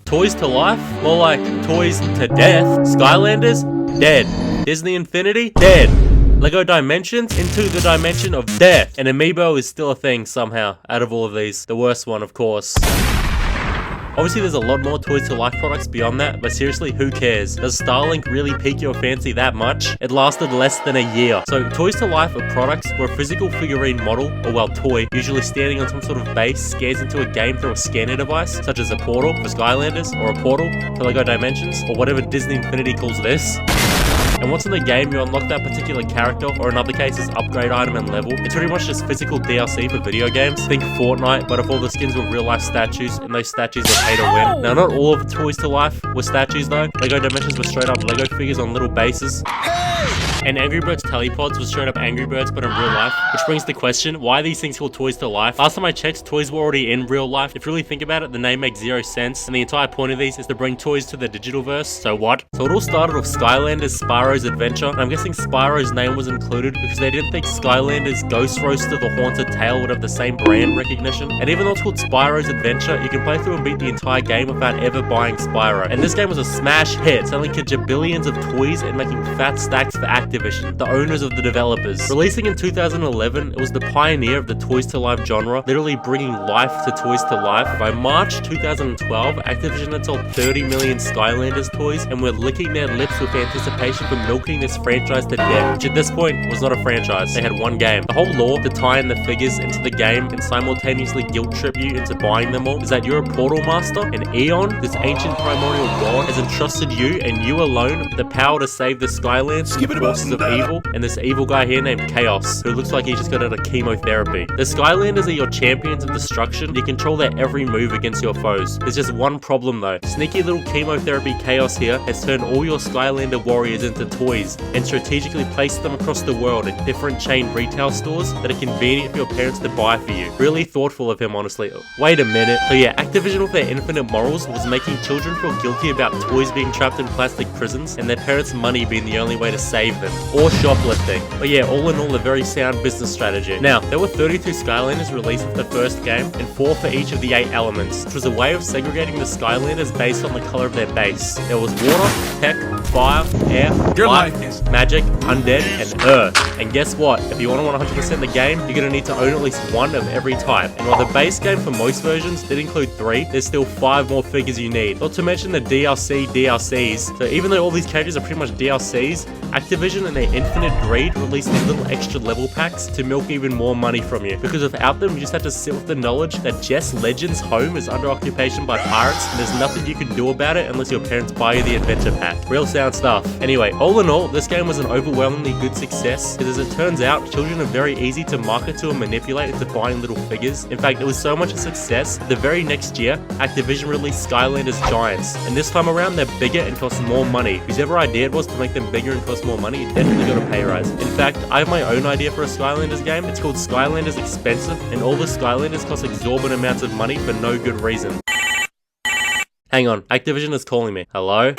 Toys to life? More like toys to death. Skylanders? Dead. Disney Infinity? Dead. Lego Dimensions? Into the dimension of death. And Amiibo is still a thing somehow, out of all of these. The worst one, of course. Obviously, there's a lot more Toys to Life products beyond that, but seriously, who cares? Does Starlink really pique your fancy that much? It lasted less than a year. So, Toys to Life are products where a physical figurine model, or well, toy, usually standing on some sort of base, scans into a game through a scanner device, such as a portal for Skylanders, or a portal for Lego Dimensions, or whatever Disney Infinity calls this. And once in the game, you unlock that particular character, or in other cases, upgrade item and level. It's pretty much just physical DLC for video games. Think Fortnite, but if all the skins were real life statues, and those statues were pay to win. Now, not all of Toys to Life were statues though. Lego Dimensions were straight up Lego figures on little bases. And Angry Birds Telepods was straight up Angry Birds, but in real life. Which brings the question, why are these things called Toys to Life? Last time I checked, toys were already in real life. If you really think about it, the name makes zero sense. And the entire point of these is to bring toys to the digital verse. So what? So it all started with Skylanders Spyro's Adventure. And I'm guessing Spyro's name was included because they didn't think Skylanders Ghost Roaster the Haunted Tale would have the same brand recognition. And even though it's called Spyro's Adventure, you can play through and beat the entire game without ever buying Spyro. And this game was a smash hit, selling kajabillions of toys and making fat stacks for Activision, the owners of the developers. Releasing in 2011, it was the pioneer of the Toys to Life genre, literally bringing life to Toys to Life. By March 2012, Activision had sold 30 million Skylanders toys and were licking their lips with anticipation for milking this franchise to death, which at this point was not a franchise. They had one game. The whole law to tie in the figures into the game and simultaneously guilt trip you into buying them all is that you're a portal master, and Eon, this ancient primordial god, has entrusted you and you alone the power to save the Skylands from the forces of evil, and this evil guy here named Chaos, who looks like he just got out of chemotherapy. The Skylanders are your champions of destruction. You control their every move against your foes. There's just one problem though. Sneaky little chemotherapy Chaos here has turned all your Skylander warriors into toys and strategically placed them across the world in different chain retail stores that are convenient for your parents to buy for you. Really thoughtful of him, honestly. Wait a minute. So yeah, Activision with their infinite morals was making children feel guilty about toys being trapped in plastic prisons and their parents' money being the only way to save them. Or shoplifting. But yeah, all in all, a very sound business strategy. Now, there were 32 Skylanders released with the first game, and 4 for each of the 8 elements, which was a way of segregating the Skylanders based on the color of their base. There was water, tech, fire, air, life, magic, undead, and earth. And guess what? If you want to 100% the game, you're going to need to own at least one of every type. And while the base game for most versions did include 3, there's still 5 more figures you need. Not to mention the DLCs. So even though all these characters are pretty much DLCs, Activision and their infinite greed released these little extra level packs to milk even more money from you. Because without them, you just have to sit with the knowledge that Jess Legend's home is under occupation by pirates, and there's nothing you can do about it unless your parents buy you the adventure pack. Real sound stuff. Anyway, all in all, this game was an overwhelmingly good success, because as it turns out, children are very easy to market to and manipulate into buying little figures. In fact, it was so much a success, the very next year, Activision released Skylanders Giants, and this time around, they're bigger and cost more money. Whoever idea it was to make them bigger and cost more money, it definitely got a pay rise. In fact, I have my own idea for a Skylanders game. It's called Skylanders Expensive, and all the Skylanders cost exorbitant amounts of money for no good reason. Hang on, Activision is calling me. Hello?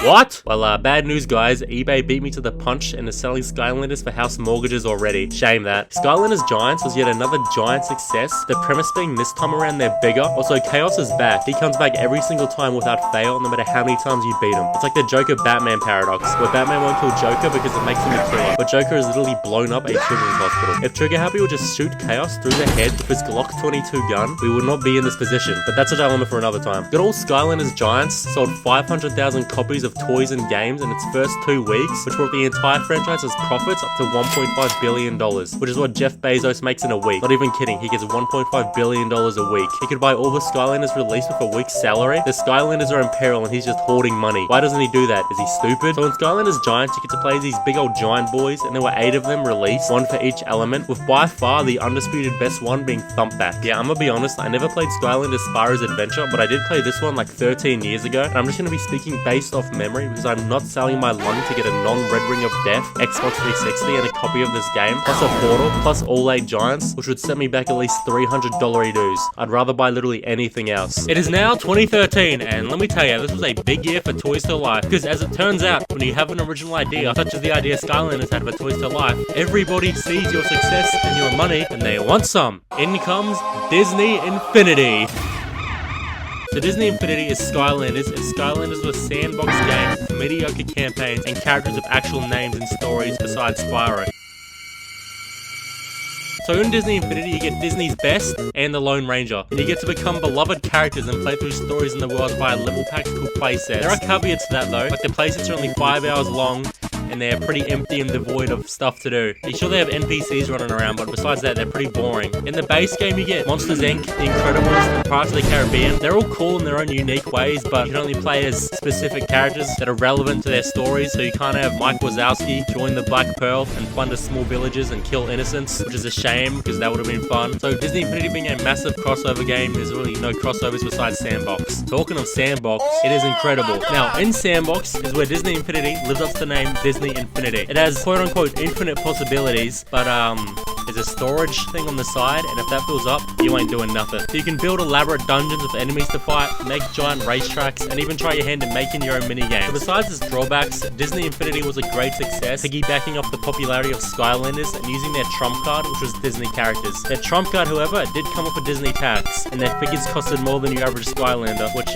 What? Well, bad news guys, eBay beat me to the punch and is selling Skylanders for house mortgages already. Shame that. Skylanders Giants was yet another giant success, the premise being this time around they're bigger. Also, Chaos is back. He comes back every single time without fail, no matter how many times you beat him. It's like the Joker-Batman paradox, where Batman won't kill Joker because it makes him a killer, but Joker has literally blown up a children's hospital. If Trigger Happy would just shoot Chaos through the head with his Glock 22 gun, we would not be in this position, but that's a dilemma for another time. Good old Skylanders Giants sold 500,000 copies of toys and games in its first 2 weeks, which brought the entire franchise's profits up to $1.5 billion, which is what Jeff Bezos makes in a week. Not even kidding, he gets $1.5 billion a week. He could buy all the Skylanders released with a week's salary. The Skylanders are in peril and he's just hoarding money. Why doesn't he do that? Is he stupid? So in Skylanders Giants, you get to play as these big old giant boys, and there were 8 of them released, 1 for each element, with by far the undisputed best one being Thumpback. Yeah, I'm gonna be honest, I never played Skylanders Spyro's Adventure, but I did play this one like 13 years ago, and I'm just gonna be speaking based off memory because I'm not selling my lung to get a non-Red Ring of Death, Xbox 360, and a copy of this game, plus a portal, plus all 8 giants, which would set me back at least $300 dues. I'd rather buy literally anything else. It is now 2013, and let me tell you, this was a big year for Toys to Life, because as it turns out, when you have an original idea, such as the idea Skylanders had for Toys to Life, everybody sees your success and your money, and they want some. In comes Disney Infinity. So Disney Infinity is Skylanders, and Skylanders was a sandbox game with mediocre campaigns and characters with actual names and stories besides Spyro. So in Disney Infinity, you get Disney's Best and the Lone Ranger, and you get to become beloved characters and play through stories in the world via level packs called playsets. There are caveats to that though, like the playsets are only 5 hours long, and they're pretty empty and devoid of stuff to do. You sure they have NPCs running around, but besides that, they're pretty boring. In the base game, you get Monsters Inc., The Incredibles, and Pirates of the Caribbean. They're all cool in their own unique ways, but you can only play as specific characters that are relevant to their stories, so you can't have Mike Wazowski join the Black Pearl and plunder small villages and kill innocents, which is a shame, because that would have been fun. So Disney Infinity being a massive crossover game, there's really no crossovers besides Sandbox. Talking of Sandbox, it is incredible. Now, in Sandbox is where Disney Infinity lives up to the name Disney Infinity. It has quote-unquote infinite possibilities, but there's a storage thing on the side, and if that fills up, you ain't doing nothing. So you can build elaborate dungeons with enemies to fight, make giant racetracks, and even try your hand at making your own mini-games. So besides its drawbacks, Disney Infinity was a great success, piggybacking off the popularity of Skylanders and using their trump card, which was Disney characters. Their trump card, however, did come with a Disney tax, and their figures costed more than your average Skylander, which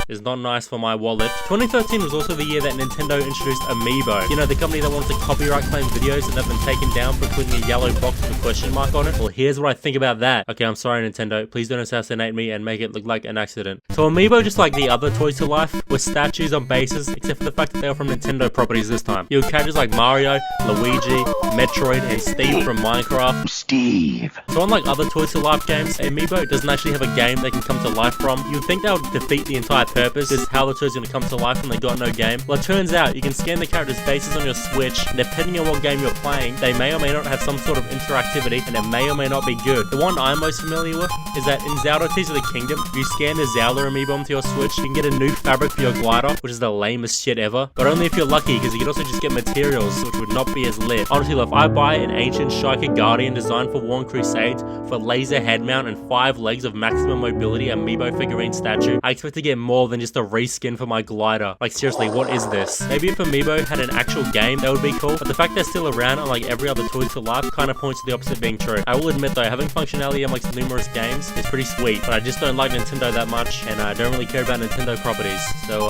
is not nice for my wallet. 2013 was also the year that Nintendo introduced Amiibo. You know, the company that wanted to copyright claim videos and have them taken down for including a yellow box with a question mark on it. Well, here's what I think about that. Okay, I'm sorry Nintendo, please don't assassinate me and make it look like an accident. So Amiibo, just like the other Toys to Life, were statues on bases, except for the fact that they were from Nintendo properties this time. You have characters like Mario, Luigi, Metroid, and Steve from Minecraft. Steve. So unlike other Toys to Life games, Amiibo doesn't actually have a game they can come to life from. You'd think that would defeat the entire purpose, is how the toys are going to come to life when they got no game. Well, it turns out you can scan the characters' faces on your Switch, and depending on what game you're playing, they may or may not have some sort of interactivity, and it may or may not be good. The one I'm most familiar with is that in Zelda Tears of the Kingdom, if you scan the Zelda amiibo onto your Switch, you can get a new fabric for your glider, which is the lamest shit ever, but only if you're lucky, because you can also just get materials, which would not be as lit. Honestly, if I buy an ancient Shiker Guardian designed for War and Crusade for laser head mount and 5 legs of maximum mobility amiibo figurine statue, I expect to get more than just a reskin for my glider. Like seriously, what is this? Maybe if Amiibo had an actual game, that would be cool, but the fact they're still around, unlike every other Toys to Life, kind of points to the opposite being true. I will admit though, having functionality amongst numerous games is pretty sweet, but I just don't like Nintendo that much, and I don't really care about Nintendo properties, so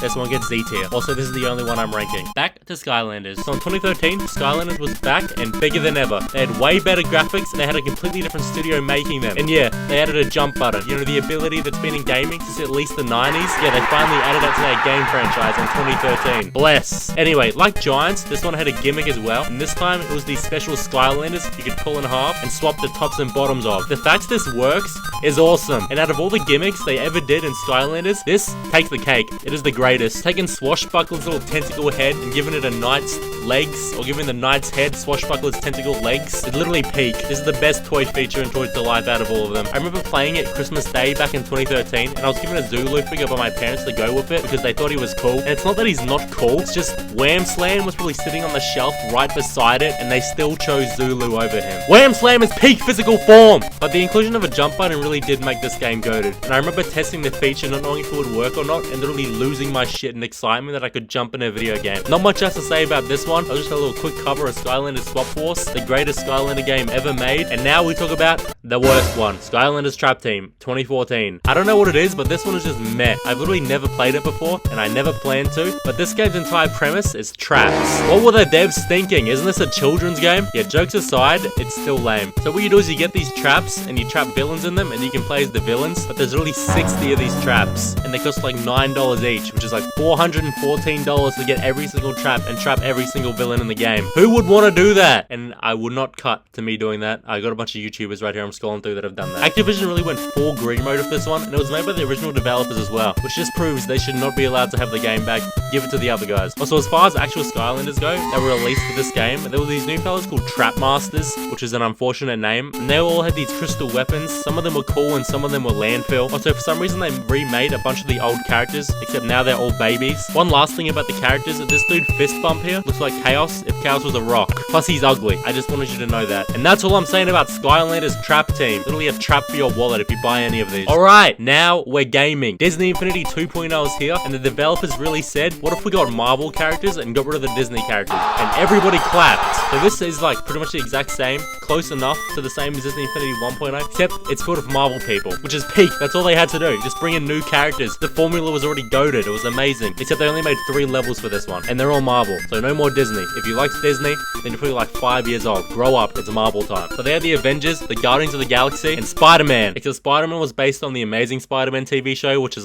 this one gets Z tier. Also, this is the only one I'm ranking. Back to Skylanders. So in 2013, Skylanders was back and bigger than ever. They had way better graphics, and they had a completely different studio making them. And yeah, they added a jump button. You know, the ability that's been in gaming since at least the 90s? Yeah, they finally added that to their game franchise in 2013. Bless. Anyway, like Giants, this one had a gimmick as well, and this time it was these special Skylanders you could pull in half and swap the tops and bottoms of. The fact this works is awesome, and out of all the gimmicks they ever did in Skylanders, this takes the cake. It is the greatest. Taking Swashbuckler's little tentacle head and giving it a knight's legs, or giving the knight's head Swashbuckler's tentacle legs, it literally peak. This is the best toy feature in Toys to Life out of all of them. I remember playing it Christmas Day back in 2013, and I was given a Zulu figure by my parents to go with it because they thought he was cool. And it's not that he's not cool, it's just Wham Slam was probably sitting on the shelf right beside it, and they still chose Zulu over him. Wham Slam is peak physical form! But the inclusion of a jump button really did make this game goated. And I remember testing the feature, not knowing if it would work or not, and literally losing my shit in excitement that I could jump in a video game. Not much else to say about this one. I'll just have a little quick cover of Skylanders Swap Force, the greatest Skylander game ever made. And now we talk about the worst one, Skylanders Trap Team, 2014. I don't know what it is, but this one is just meh. I've literally never played it before, and I never plan to, but this game's entire premise is traps. What were the devs thinking? Isn't this a children's game? Yeah, jokes aside, it's still lame. So what you do is you get these traps, and you trap villains in them, and you can play as the villains, but there's really 60 of these traps, and they cost like $9 each, which is like $414 to get every single trap and trap every single villain in the game. Who would want to do that? And I would not cut to me doing that. I got a bunch of YouTubers right here I'm scrolling through that have done that. Activision really went full green mode with this one, and it was made by the original developers as well, which just proves they should not be allowed to have the game back. Give it to the other guys. Also, as far as actual Skylanders go, that were released for this game, there were these new fellas called Trap Masters, which is an unfortunate name, and they all had these crystal weapons. Some of them were cool and some of them were landfill. Also, for some reason they remade a bunch of the old characters, except now they're all babies. One last thing about the characters, this dude Fist Bump here looks like Chaos if Chaos was a rock. Plus he's ugly. I just wanted you to know that. And that's all I'm saying about Skylanders Trap Team. Literally a trap for your wallet if you buy any of these. Alright, now we're gaming. Disney Infinity 2.0 is here, and the developers really said what if we got Marvel characters and got rid of the Disney characters? And everybody clapped. So this is like pretty much the exact same, close enough to the same as Disney Infinity 1.0, except it's filled with Marvel people, which is peak. That's all they had to do, just bring in new characters. The formula was already goated, it was amazing. Except they only made 3 levels for this one, and they're all Marvel, so no more Disney. If you like Disney, then you're probably like 5 years old. Grow up, it's Marvel time. So they had the Avengers, the Guardians of the Galaxy, and Spider-Man. Because Spider-Man was based on the Amazing Spider-Man TV show, which is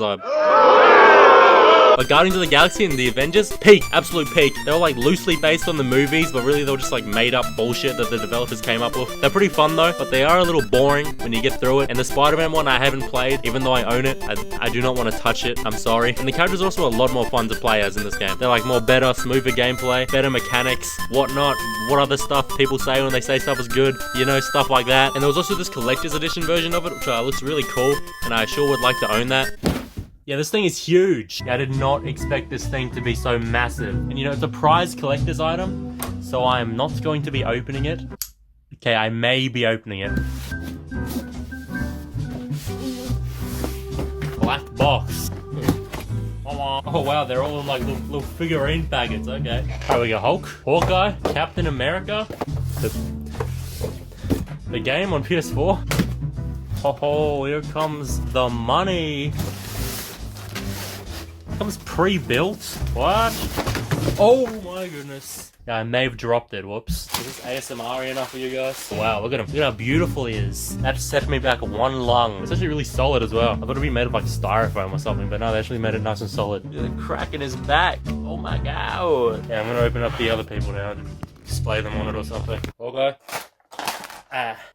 but Guardians of the Galaxy and the Avengers, peak, absolute peak. They were like loosely based on the movies, but really they were just like made up bullshit that the developers came up with. They're pretty fun though, but they are a little boring when you get through it. And the Spider-Man one I haven't played, even though I own it. I do not want to touch it, I'm sorry. And the characters are also a lot more fun to play as in this game. They're like more better, smoother gameplay, better mechanics, whatnot, what other stuff people say when they say stuff is good, you know, stuff like that. And there was also this collector's edition version of it, which looks really cool, and I sure would like to own that. Yeah, this thing is huge. I did not expect this thing to be so massive. And you know, it's a prized collector's item, so I'm not going to be opening it. Okay, I may be opening it. Black box. Oh wow, they're all in like little figurine packets, okay. Alright, we got Hulk, Hawkeye, Captain America, the game on PS4. Oh, here comes the money. Comes pre-built? What? Oh my goodness. Yeah, I may have dropped it, whoops. Is this ASMR enough for you guys? Wow, look at him. Look at how beautiful he is. That set me back 1 lung. It's actually really solid as well. I thought it'd be made of like styrofoam or something, but no, they actually made it nice and solid. The crack in his back. Oh my god. Yeah, I'm gonna open up the other people now and display them on it or something. Okay.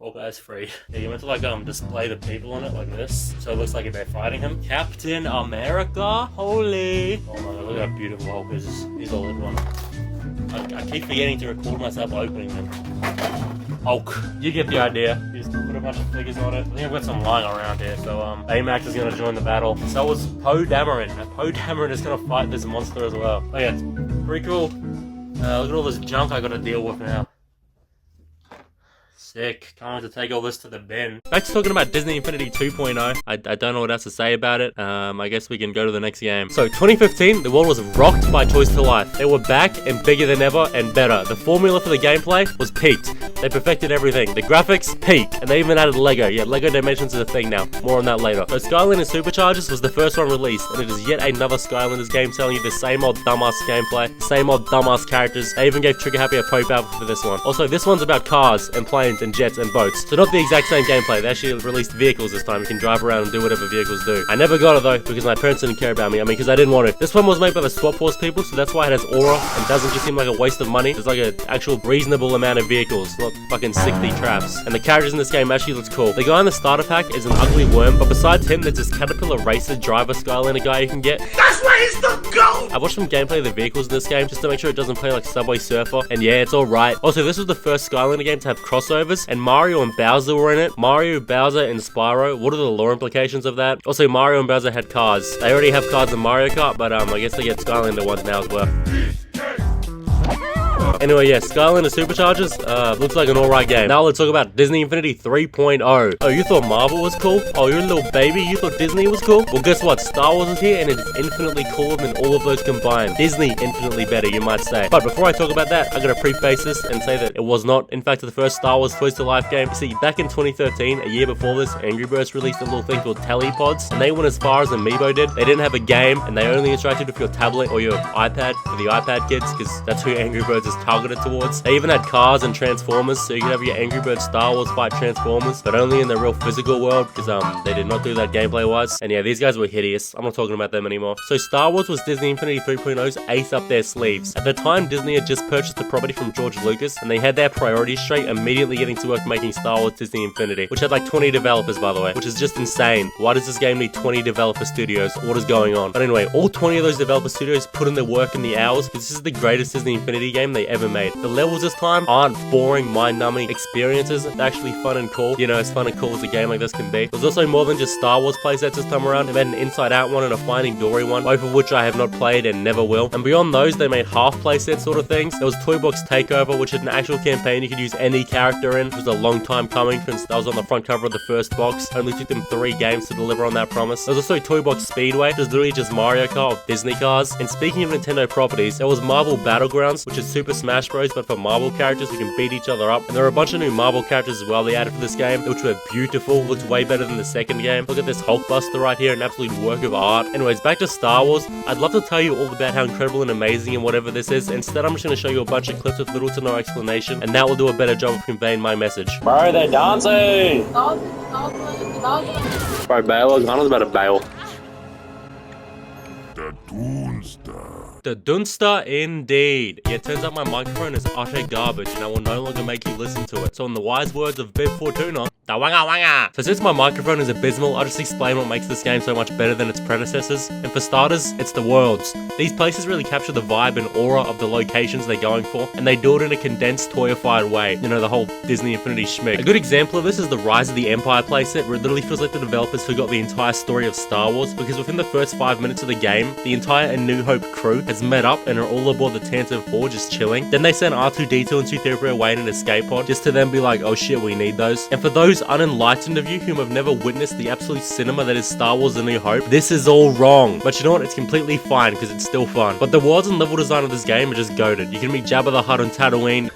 Hawkeye's free. Yeah, you meant to like display the people on it like this, so it looks like if they're fighting him. Captain America? Holy! Oh my god, look how beautiful Hulk is. He's a lit one. I keep forgetting to record myself opening them. Hulk. You get the idea. You just put a bunch of figures on it. I think I've got some lying around here, so Baymax is gonna join the battle. So is Poe Dameron. And Poe Dameron is gonna fight this monster as well. Oh yeah, it's pretty cool. Look at all this junk I gotta deal with now. Sick. Can't wait to take all this to the bin. Back to talking about Disney Infinity 2.0. I don't know what else to say about it. I guess we can go to the next game. So 2015, the world was rocked by Toys to Life. They were back and bigger than ever and better. The formula for the gameplay was peaked. They perfected everything. The graphics, peak. And they even added Lego. Yeah, Lego Dimensions is a thing now. More on that later. So Skylanders Superchargers was the first one released, and it is yet another Skylanders game telling you the same old dumbass gameplay, the same old dumbass characters. They even gave Trigger Happy a Pope outfit for this one. Also, this one's about cars and planes and jets and boats. So not the exact same gameplay. They actually released vehicles this time. You can drive around and do whatever vehicles do. I never got it though, because my parents didn't care about me. I mean, because I didn't want it. This one was made by the Swap Force people, so that's why it has aura and doesn't just seem like a waste of money. There's like an actual reasonable amount of vehicles, not fucking 60 traps. And the characters in this game actually looks cool. The guy in the starter pack is an ugly worm, but besides him, there's this Caterpillar Racer driver Skylander guy you can get. That's why he's the GOAT! I watched some gameplay of the vehicles in this game just to make sure it doesn't play like Subway Surfer, and yeah, it's alright. Also, this was the first Skylander game to have crossovers, and Mario and Bowser were in it. Mario, Bowser, and Spyro. What are the lore implications of that? Also, Mario and Bowser had cars. They already have cars in Mario Kart, but I guess they get Skylander ones now as well. Anyway, yeah, Skylanders Superchargers, looks like an alright game. Now let's talk about Disney Infinity 3.0. Oh, you thought Marvel was cool? Oh, you're a little baby? You thought Disney was cool? Well, guess what? Star Wars is here, and it is infinitely cooler than all of those combined. Disney infinitely better, you might say. But before I talk about that, I gotta preface this and say that it was not, in fact, the first Star Wars Toys to Life game. See, back in 2013, a year before this, Angry Birds released a little thing called Telepods, and they went as far as Amiibo did. They didn't have a game, and they only interacted with your tablet or your iPad for the iPad kids, because that's who Angry Birds is targeted towards. They even had cars and Transformers, so you could have your Angry Birds Star Wars fight Transformers, but only in the real physical world, because they did not do that gameplay wise. And yeah, these guys were hideous. I'm not talking about them anymore. So Star Wars was Disney Infinity 3.0's ace up their sleeves. At the time, Disney had just purchased the property from George Lucas, and they had their priorities straight, immediately getting to work making Star Wars Disney Infinity, which had like 20 developers, by the way, which is just insane. Why does this game need 20 developer studios? What is going on? But anyway, all 20 of those developer studios put in their work in the hours, because this is the greatest Disney Infinity game they ever ever made. The levels this time aren't boring, mind-numbing experiences. They're actually fun and cool. You know, as fun and cool as a game like this can be. There's also more than just Star Wars playsets this time around. They made an Inside Out one and a Finding Dory one, both of which I have not played and never will. And beyond those, they made half playset sort of things. There was Toy Box Takeover, which had an actual campaign you could use any character in. It was a long time coming since that was on the front cover of the first box. Only took them 3 games to deliver on that promise. There was also Toy Box Speedway, which was literally just Mario Kart with Disney cars. And speaking of Nintendo properties, there was Marvel Battlegrounds, which is Super Smash Bros, but for Marvel characters who can beat each other up. And there are a bunch of new Marvel characters as well they added for this game, which were beautiful. Looked way better than the second game. Look at this Hulkbuster right here, an absolute work of art. Anyways, back to Star Wars. I'd love to tell you all about how incredible and amazing and whatever this is. Instead, I'm just going to show you a bunch of clips with little to no explanation, and that will do a better job of conveying my message. Bro, they're dancing! Bro, bail. Gunner's about to bail. The Dunster indeed. Yeah, it turns out my microphone is utter garbage and I will no longer make you listen to it. So in the wise words of Bib Fortuna, da wanga wanga. So since my microphone is abysmal, I'll just explain what makes this game so much better than its predecessors. And for starters, it's the worlds. These places really capture the vibe and aura of the locations they're going for, and they do it in a condensed, toyified way. You know, the whole Disney Infinity schmick. A good example of this is the Rise of the Empire playset, where it literally feels like the developers forgot the entire story of Star Wars, because within the first 5 minutes of the game, the entire A New Hope crew has met up and are all aboard the Tantive 4 just chilling. Then they send R2-D2 and C-3PO away in an escape pod, just to then be like, oh shit, we need those. And for those unenlightened of you whom have never witnessed the absolute cinema that is Star Wars A New Hope, this is all wrong. But you know what? It's completely fine, because it's still fun. But the worlds and level design of this game are just goated. You can meet Jabba the Hutt on Tatooine,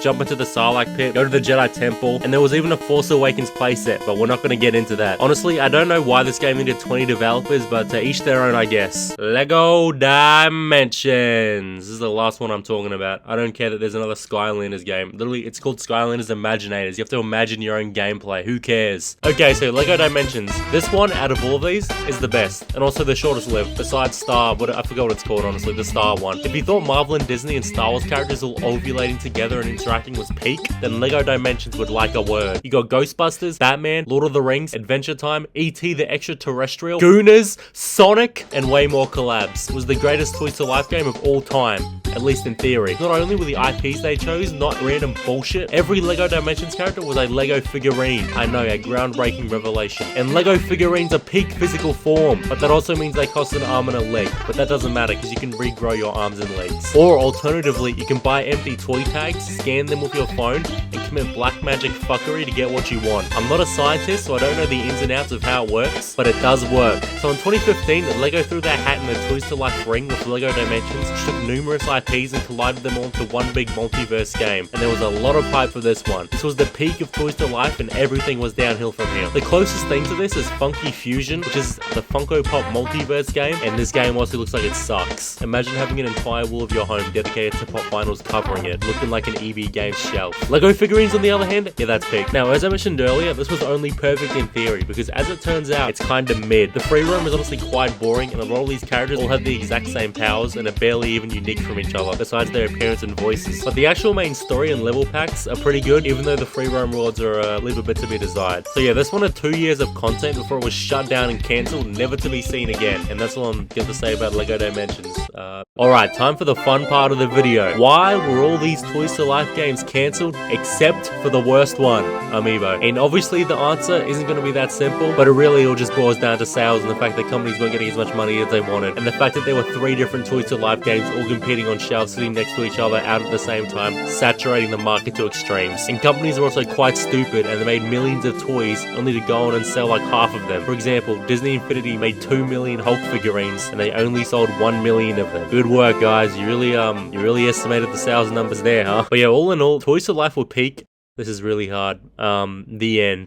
jump into the Sarlacc pit, go to the Jedi Temple, and there was even a Force Awakens playset, but we're not going to get into that. Honestly, I don't know why this game needed 20 developers, but to each their own, I guess. Lego Dimensions. This is the last one I'm talking about. I don't care that there's another Skylanders game. Literally, it's called Skylanders Imaginators. You have to imagine your own gameplay. Who cares? Okay, so Lego Dimensions. This one, out of all of these, is the best, and also the shortest lived, besides Star, I forgot what it's called, honestly, the Star one. If you thought Marvel and Disney and Star Wars characters all ovulating together and interacting was peak, then Lego Dimensions would like a word. You got Ghostbusters, Batman, Lord of the Rings, Adventure Time, E.T. the Extraterrestrial, Gooners, Sonic, and way more collabs. It was the greatest Toys to Life game of all time, at least in theory. Not only were the IPs they chose not random bullshit, every Lego Dimensions character was a Lego figurine. I know, a groundbreaking revelation. And Lego figurines are peak physical form, but that also means they cost an arm and a leg. But that doesn't matter, because you can regrow your arms and legs. Or alternatively, you can buy empty toy tags, scan them with your phone, and commit black magic fuckery to get what you want. I'm not a scientist, so I don't know the ins and outs of how it works, but it does work. So in 2015, Lego threw their hat in the Toys to Life ring with Lego Dimensions, which took numerous IPs and collided them all into one big multiverse game. And there was a lot of hype for this one. This was the peak of Toys to Life, and everything was downhill from here. The closest thing to this is Funky Fusion, which is the Funko Pop multiverse game, and this game also looks like it sucks. Imagine having an entire wall of your home dedicated to pop vinyls covering it, looking like an EV game shelf. Lego figurines, on the other hand, yeah, that's peak. Now, as I mentioned earlier, this was only perfect in theory, because as it turns out, it's kinda mid. The free roam is honestly quite boring, and a lot of these characters all have the exact same powers and are barely even unique from each other, besides their appearance and voices. But the actual main story and level packs are pretty good, even though the free roam rewards are leave a bit to be desired. So yeah, this one had 2 years of content before it was shut down and cancelled, never to be seen again. And that's all I'm going to say about Lego Dimensions. Alright, time for the fun part of the video. Why were all these Toys to Life games cancelled, except for the worst one, Amiibo? And obviously the answer isn't going to be that simple, but it really all just boils down to sales and the fact that companies weren't getting as much money as they wanted, and the fact that there were 3 different Toys to Life games all competing on shelves sitting next to each other out at the same time, saturating the market to extremes. And companies are also quite stupid, and they made millions of toys only to go on and sell like half of them. For example, Disney Infinity made 2 million Hulk figurines, and they only sold 1 million of them. Good work, guys. You really estimated the sales numbers there, huh? But yeah, all in all, Toys to Life will peak. This is really hard. The end.